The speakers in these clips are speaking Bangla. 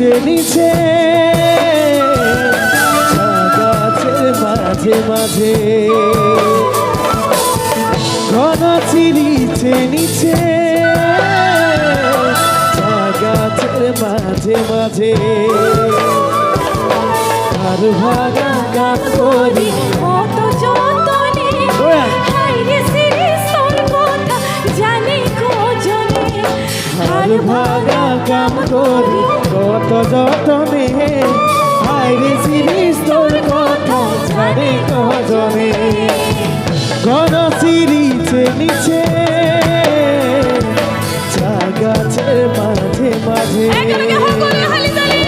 নিচে নিচে গাছের মাঝে মাঝে ঘন চিরিচে নিচে গাছের মাঝে মাঝে আর ভাগা গান করি কত যতনে হাইরে সিরিস্তর কথা জানি কজনে আর ভাগা কাম করি কত যতনে হাইরে সিরিস্তর কথা জানি কজনে ঘন চিরিচে নিচে গাছের মাঝে মাঝে একেলগে সকলে হালি তালি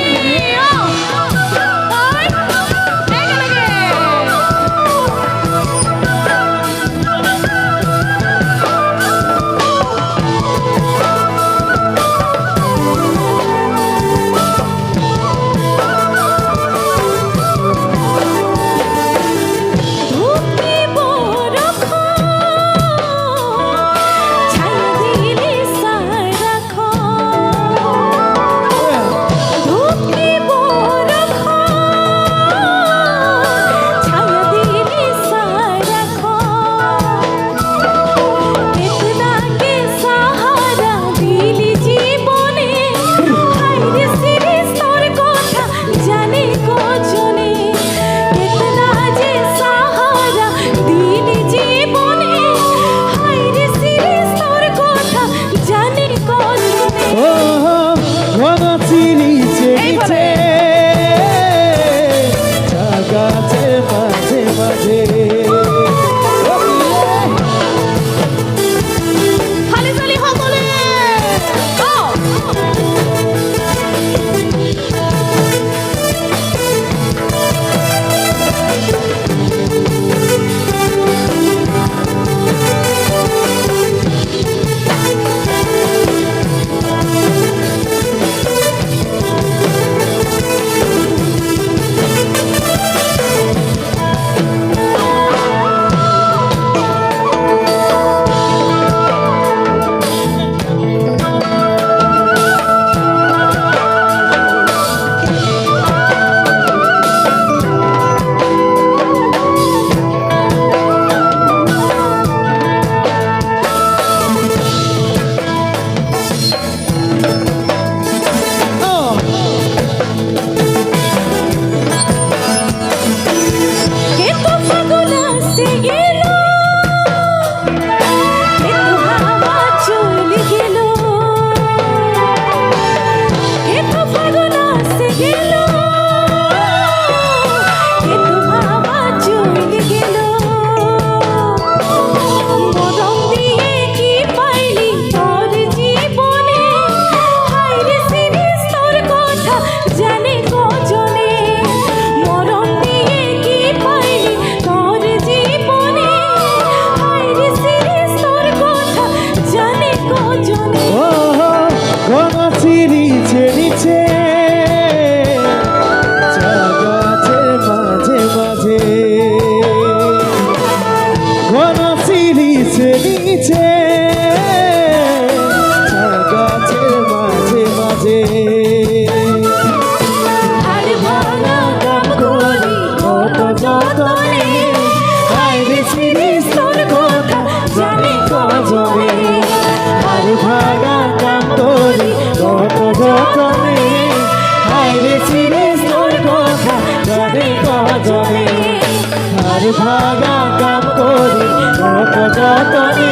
ভাগা কাম করি কত যতনে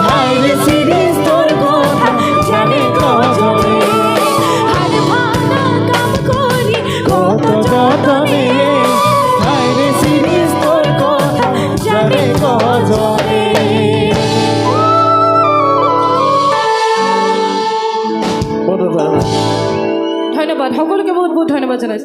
হাইরে সিরিজ তোর কথা জানে কজনে আর ভাগা কাম করি কত যতনে হাইরে সিরিজ তোর কথা জানে কজনে। ধন্যবাদ সকলকে বহুত বহুত ধন্যবাদ জানাইছো।